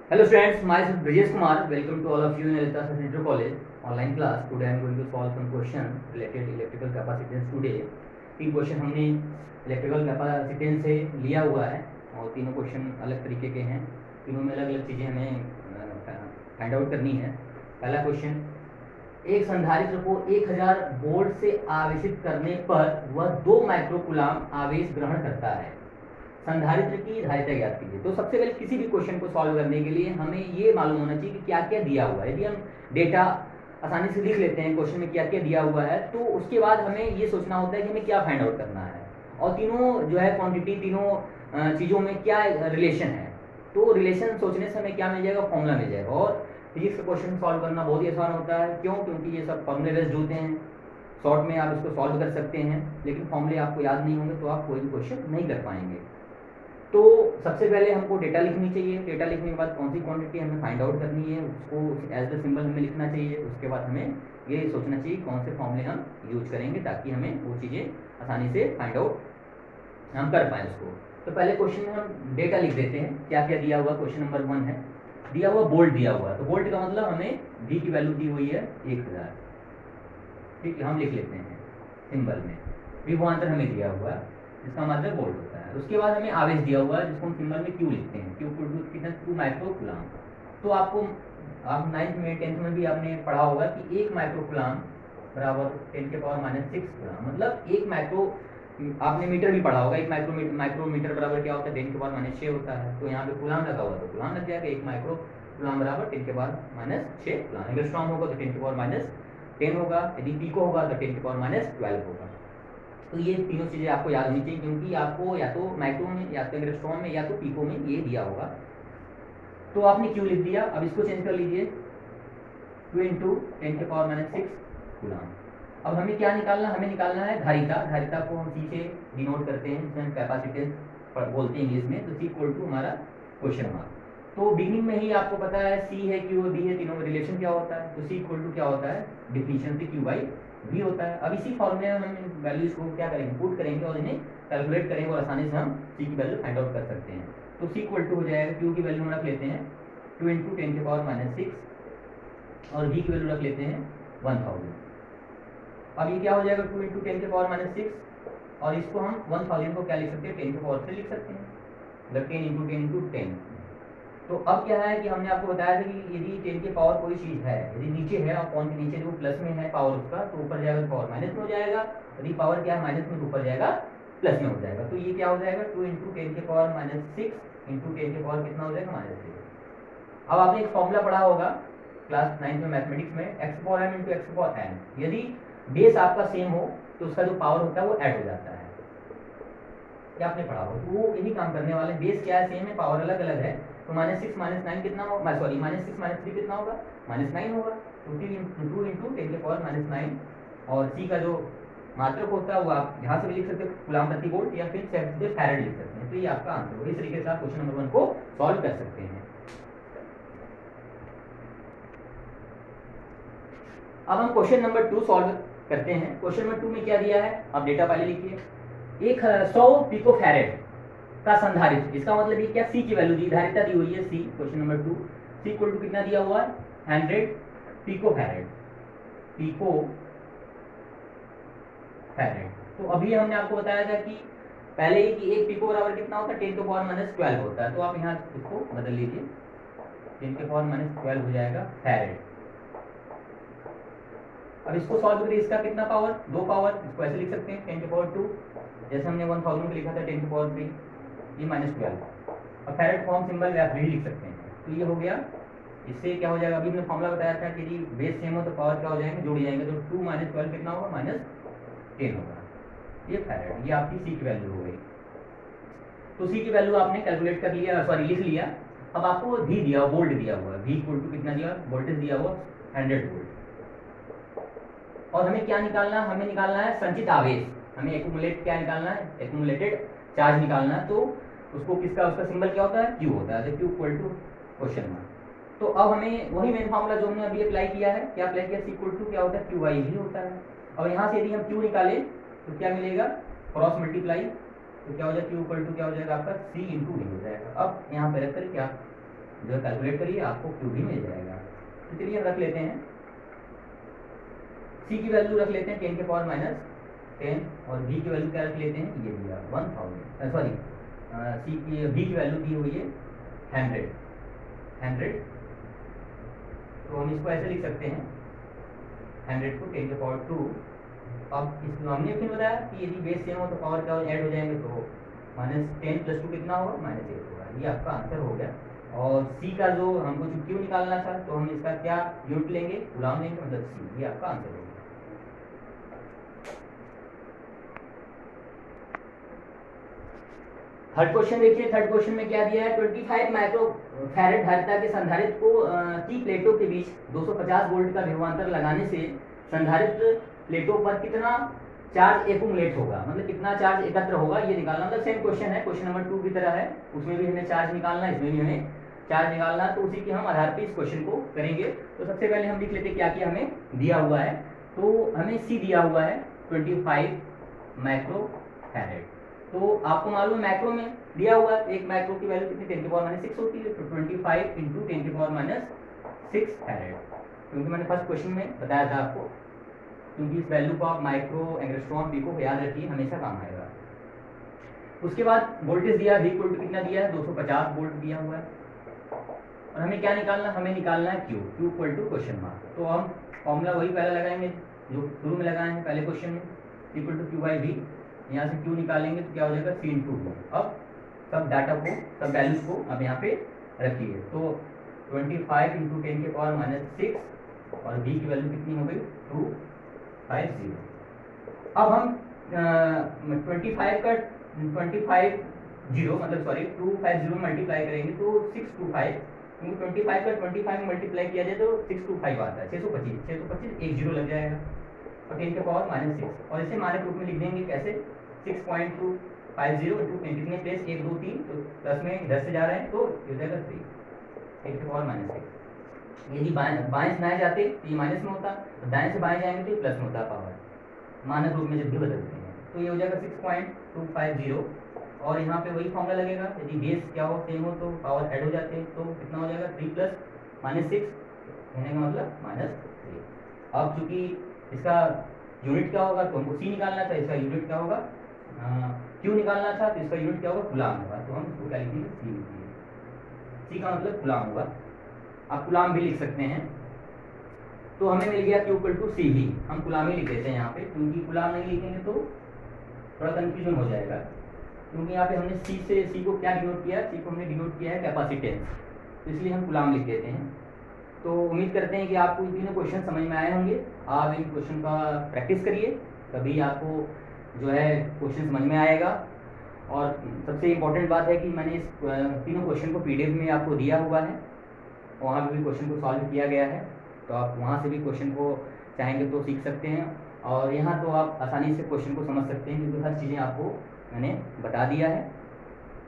Hello students, myself Brajesh Kumar. Welcome to all of you in Lalitha Central College online class. Today I am going to solve some question related electrical capacitance today. तीन question हमने electrical capacitance से लिया हुआ है और तीनों question अलग तरीके के हैं। तीनों में अलग अलग चीज़ें हमें फाइंड आउट करनी है। पहला क्वेश्चन, एक संधारित्र को 1000 वोल्ट से आवेशित करने पर वह 2 माइक्रोकूलाम आवेश ग्रहण करता है। संधारित्र की धारिता ज्ञात कीजिए। तो सबसे पहले किसी भी क्वेश्चन को सॉल्व करने के लिए हमें ये मालूम होना चाहिए कि क्या क्या दिया हुआ है। यदि हम डेटा आसानी से लिख लेते हैं क्वेश्चन में क्या क्या दिया हुआ है, तो उसके बाद हमें ये सोचना होता है कि हमें क्या फाइंड आउट करना है और तीनों जो है क्वांटिटी, तीनों चीज़ों में क्या रिलेशन है। तो रिलेशन सोचने से हमें क्या मिल जाएगा, फॉर्मूला मिल जाएगा। और फिजिक्स का क्वेश्चन सॉल्व करना बहुत ही आसान होता है। क्यों? क्योंकि ये सब फॉर्मूले बेस्ड होते हैं। शॉर्ट में आप इसको सॉल्व कर सकते हैं, लेकिन फॉर्मूले आपको याद नहीं होंगे तो आप कोई भी क्वेश्चन नहीं कर पाएंगे। तो सबसे पहले हमको डेटा लिखनी चाहिए। डेटा लिखने के बाद कौन सी क्वांटिटी हमें फाइंड आउट करनी है उसको एज द सिंबल हमें लिखना चाहिए। उसके बाद हमें ये सोचना चाहिए कौन से फॉर्मूले हम यूज करेंगे ताकि हमें वो चीज़ें आसानी से फाइंड आउट हम कर पाएँ उसको। तो पहले क्वेश्चन में हम डेटा लिख देते हैं क्या क्या दिया हुआ। क्वेश्चन नंबर 1 है, दिया हुआ वोल्ट दिया हुआ है। तो वोल्ट का मतलब हमें V की वैल्यू दी हुई है 1000। ठीक है, हम लिख लेते हैं सिंबल में। विभवांतर हमें दिया हुआ है जिसका मतलब वोल्ट होता है। उसके बाद हमें आवेश दिया हुआ है जिसको हम सिंबल में क्यू लिखते हैं। क्यू कितना, 2 माइक्रोकूलाम। तो आपको आप 9th में 10th में भी आपने पढ़ा होगा कि 1 माइक्रोकूलाम बराबर 10⁻⁶ कूलाम। मतलब 1 माइक्रो, आपने मीटर भी पढ़ा होगा। 1 माइक्रोमीटर बराबर क्या होता है, 10⁻⁶ होता है। तो यहाँ पे कूलाम लगा हुआ तो कूलाम लग जाएगा। 1 माइक्रोकूलाम बराबर 10⁻⁶ कूलाम। एंगस्ट्रॉम होगा तो 10⁻10 होगा। यदि पीको होगा तो 10⁻12 होगा। तो ये तीनों चीज़ें आपको याद होनी चाहिए क्योंकि आपको या तो माइक्रो में या तो एंगस्ट्रॉम में या तो पीको में ये दिया होगा। तो आपने क्यों लिख दिया। अब इसको चेंज कर लीजिए, 2 × 10⁻⁶ कूलाम। अब हमें क्या निकालना, हमें निकालना है धारिता। धारिता को हम C से डिनोट करते हैं, जिसमें कैपेसिटेंस बोलते हैं इंग्लिश में। तो C इक्वल टू हमारा क्वेश्चन मार्क। तो बिगिनिंग में ही आपको पता है C है, Q है, B है, तीनों में रिलेशन क्या होता है। तो C इक्वल टू क्या होता है, डिफिनीशन से Q/V होता है। अब इसी फॉर्मूले में हम वैल्यूज को क्या करेंगे, पुट करेंगे और इन्हें कैलकुलेट करेंगे और आसानी से हम C की वैल्यू फाइंड आउट कर सकते हैं। तो C इक्वल टू हो जाएगा, Q की वैल्यू हम रख लेते हैं 2 × 10⁻⁶ और V की वैल्यू रख लेते हैं 1000। अब ये क्या हो जाएगा, 2 × 10⁻⁶ और इसको हम 1000 को क्या लिख सकते हैं, 10⁻³ लिख सकते हैं। मतलब 10 × 10 × 10। तो अब क्या है कि हमने आपको बताया था कि यदि 10 की पावर कोई चीज़ है, यदि नीचे है और पॉइंट के नीचे जो प्लस में है पावर उसका, तो ऊपर जाएगा तो पावर माइनस में हो जाएगा। यदि पावर क्या है माइनस में, तो ऊपर जाएगा प्लस में हो जाएगा। तो ये क्या हो जाएगा, 2 × 10⁻⁶ × 10 की पावर कितना हो जाएगा, -6। अब आपने एक फॉर्मूला पढ़ा होगा क्लास 9th में मैथमेटिक्स में, x⁴m × x⁴n। यदि बेस आपका सेम हो तो उसका जो पावर होता है वो ऐड हो जाता है। क्या आपने पढ़ा हो, तो वो यही काम करने वाले। बेस क्या है, सेम है, पावर अलग अलग है। तो -6 -9 कितना होगा, सॉरी -6 -3 कितना होगा, -9 होगा। तो 2 × 10⁻⁹ और C का जो मात्रक होता है वो आप यहाँ से भी लिख सकते हो कूलाम प्रति वोल्ट, या फिर फैराड लिख सकते हैं। तो ये आपका आंसर होगा। इस तरीके से आप क्वेश्चन नंबर 1 को सॉल्व कर सकते हैं। अब हम क्वेश्चन नंबर 2 सॉल्व करते हैं। क्वेश्चन नंबर 2 में क्या दिया है, आप डेटा पहले लिखिए। 100 पिको फैरेड का संधारित्र, इसका मतलब ये क्या, C की वैल्यू दी, धारिता दी हुई है C। Question number 2, C equal to कितना दिया हुआ है, 100 पिको फैरेड। Pico farad. तो अभी हमने आपको बताया था कि पहले ही कि 1 पिको बराबर कितना होता है, 10⁻⁻12 होता है। तो आप यहाँ इसको बदल लीजिए, 10⁻⁻12 हो जाएगा फैरेड। अब इसको सॉल्व करिए, इसका कितना पावर, 2 पावर। इसको ऐसे लिख सकते हैं 10⁻², जैसे हमने 1000 को लिखा था 10⁻3, ये -12। अब फैरेड फॉर्म सिंबल आप भी लिख सकते हैं। तो ये हो गया। इससे क्या हो जाएगा, अभी हमने फॉर्मूला बताया था कि यदि बेस सेम हो तो पावर क्या हो जाएंगे, जुड़ जाएंगे। तो 2 - 12 कितना होगा, -10 होगा। ये फैरेड, ये आपकी C की वैल्यू हो गई। तो C की वैल्यू आपने कैलकुलेट कर लिया, सॉरी लिख लिया। अब आपको V दिया, वोल्ट दिया हुआ है। V इक्वल टू कितना दिया, वोल्टेज दिया हुआ 100 वोल्ट। और हमें क्या निकालना है, हमें निकालना है संचित आवेश। हमें एक्यूमुलेट क्या निकालना है, एक्यूमुलेटेड चार्ज निकालना है। तो उसको किसका, उसका सिंबल क्या होता है, Q होता है। Q equal to question mark. तो अब हमें वही मेन फार्मूला जो हमने अभी अप्लाई किया है, क्या अप्लाई किया, C इक्वल टू क्या होता है, Q/V होता है। और यहाँ से यदि हम Q निकालें तो क्या मिलेगा, क्रॉस मल्टीप्लाई। तो क्या हो जाएगा, Q इक्वल टू क्या हो जाएगा आपका, C × V हो जाएगा। अब यहाँ पे रख कर क्या जो है कैलकुलेट करिए, आपको क्यू भी मिल जाएगा। तो चलिए रख लेते हैं, सी की वैल्यू रख लेते हैं 10 के पावर माइनस 10 और बी की वैल्यू क्या रख लेते हैं, ये दिया 1000, सॉरी सी की बी की वैल्यू दी हुई है 100। तो हम इसको ऐसे लिख सकते हैं 100 को 10 के पावर 2। अब इसमें हमने फिर बताया कि यदि बेस सेम हो तो पावर क्या ऐड हो जाएंगे, तो -10 + 2 कितना होगा, -8 होगा। ये आपका आंसर हो गया। और सी का जो हमको जो क्यू निकालना था, तो हम इसका क्या यूनिट लेंगे, गुलाम लेंगे, मतलब सी। ये आपका आंसर होगा। थर्ड क्वेश्चन देखिए, थर्ड क्वेश्चन में क्या दिया है, 25 माइक्रो फैरेड धारिता के संधारित्र को की प्लेटों के बीच 250 वोल्ट का विभवांतर लगाने से संधारित्र प्लेटों पर कितना चार्ज एक्युमुलेट होगा, मतलब कितना चार्ज एकत्र होगा, ये निकालना। मतलब सेम क्वेश्चन है, क्वेश्चन नंबर 2 की तरह है, उसमें भी हमें चार्ज निकालना है, इसमें भी हमें चार्ज निकालना है। तो उसी के हम आधार पर इस क्वेश्चन को करेंगे। तो सबसे पहले हम लिख लेते हैं क्या क्या हमें दिया हुआ है। तो हमें सी दिया हुआ है 25 माइक्रो फैरेड। तो आपको मालूम है मैक्रो में दिया हुआ है, एक माइक्रो की वैल्यू कितनी 10 की पावर -6 होती है। तो 25 × 10 की पावर -6 फैरेड, क्योंकि मैंने फर्स्ट क्वेश्चन में बताया था आपको, क्योंकि इस वैल्यू को आप माइक्रो एंगस्ट्रॉम पी को याद रखिए, हमेशा काम आएगा। उसके बाद वोल्टेज दिया V इक्वल टू कितना दिया है, 250 वोल्ट दिया हुआ है। और हमें क्या निकालना, हमें निकालना है Q equal to question mark. तो हम फॉर्मूला वही पहले लगाएंगे जो शुरू में लगाए हैं पहले क्वेश्चन में, इक्वल टू Q/V। यहाँ से Q निकालेंगे तो क्या हो जाएगा, C × V। अब सब डाटा को, सब वैल्यूज को अब यहाँ पे रखिए। तो 25 × 10 के पावर -6 और B की वैल्यू कितनी हो गई, 250। अब हम 25 का 250 मतलब सॉरी 250 मल्टीप्लाई करेंगे तो 625, क्योंकि 25 का 25 में मल्टीप्लाई किया जाए तो 625 आता है, 625 एक जीरो लग जाएगा और 10 के पावर -6। और इसे मानक रूप में लिख देंगे कैसे, 6.250 × 10 में प्लेस 1 2 3, तो प्लस में 10 से जा रहे हैं तो हो जाएगा 3 10 के पावर -6। यदि बाएं से दाएं जाते तो ये माइनस में होता, तो दाएं से बाएं जाएंगे तो ये प्लस में होता पावर, मानक रूप में जब भी बदलते हैं। तो ये हो जाएगा 6.250 और यहाँ पे वही फॉर्मूला लगेगा, यदि बेस क्या हो सेम हो तो पावर ऐड हो जाते हैं, तो कितना हो जाएगा 3 + -6 कहने का मतलब -3। अब चूंकि इसका यूनिट क्या होगा, तो हमको सी निकालना था, इसका यूनिट क्या होगा, क्यू निकालना था, तो इसका यूनिट क्या होगा, गुलाम होगा। तो हम इसको क्या लिखेंगे, सी लिखिए, सी का मतलब गुलाम होगा। आप गुलाम भी लिख सकते हैं। तो हमें मिल गया क्यू इक्वल टू सी ही, हम गुलाम ही लिख देते हैं यहाँ पे, क्योंकि गुलाम नहीं लिखेंगे तो थोड़ा कन्फ्यूजन हो जाएगा। क्योंकि यहाँ पे हमने सी को क्या डिनोट किया, सी को हमने डिनोट किया है कैपेसिटेंस, तो इसलिए हम गुलाम लिख देते हैं। तो उम्मीद करते हैं कि आपको ये तीनों क्वेश्चन समझ में आए होंगे। आप इन क्वेश्चन का प्रैक्टिस करिए, तभी आपको जो है क्वेश्चन समझ में आएगा। और सबसे इम्पोर्टेंट बात है कि मैंने इस तीनों क्वेश्चन को PDF में आपको दिया हुआ है, वहाँ पे भी क्वेश्चन को सॉल्व किया गया है, तो आप वहाँ से भी क्वेश्चन को चाहेंगे तो सीख सकते हैं। और यहाँ तो आप आसानी से क्वेश्चन को समझ सकते हैं, क्योंकि हर चीज़ें आपको मैंने बता दिया है।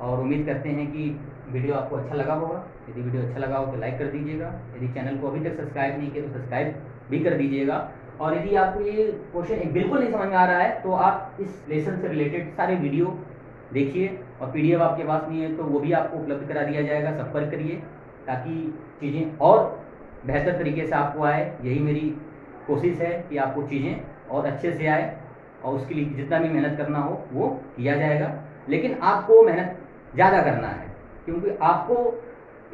और उम्मीद करते हैं कि वीडियो आपको अच्छा लगा होगा। यदि वीडियो अच्छा लगा हो तो लाइक कर दीजिएगा, यदि चैनल को अभी तक सब्सक्राइब नहीं किया तो सब्सक्राइब भी कर दीजिएगा। और यदि आपको ये क्वेश्चन बिल्कुल नहीं समझ में आ रहा है तो आप इस लेसन से रिलेटेड सारे वीडियो देखिए, और PDF आपके पास नहीं है तो वो भी आपको उपलब्ध करा दिया जाएगा। संपर्क करिए ताकि चीज़ें और बेहतर तरीके से आपको आए। यही मेरी कोशिश है कि आपको चीज़ें और अच्छे से आए, और उसके लिए जितना भी मेहनत करना हो वो किया जाएगा। लेकिन आपको मेहनत ज़्यादा करना है, क्योंकि आपको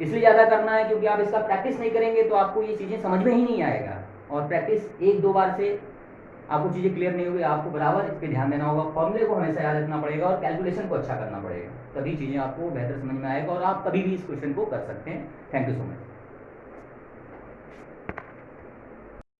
इसलिए ज़्यादा करना है क्योंकि आप इसका प्रैक्टिस नहीं करेंगे तो आपको ये चीज़ें समझ में ही नहीं आएगा। और प्रैक्टिस 1-2 बार से आपको चीज़ें क्लियर नहीं होगी, आपको बराबर इस पर ध्यान देना होगा, फॉर्मूले को हमेशा याद रखना पड़ेगा और कैलकुलेशन को अच्छा करना पड़ेगा, तभी चीज़ें आपको बेहतर समझ में आएगा और आप कभी भी इस क्वेश्चन को कर सकते हैं। Thank you so much.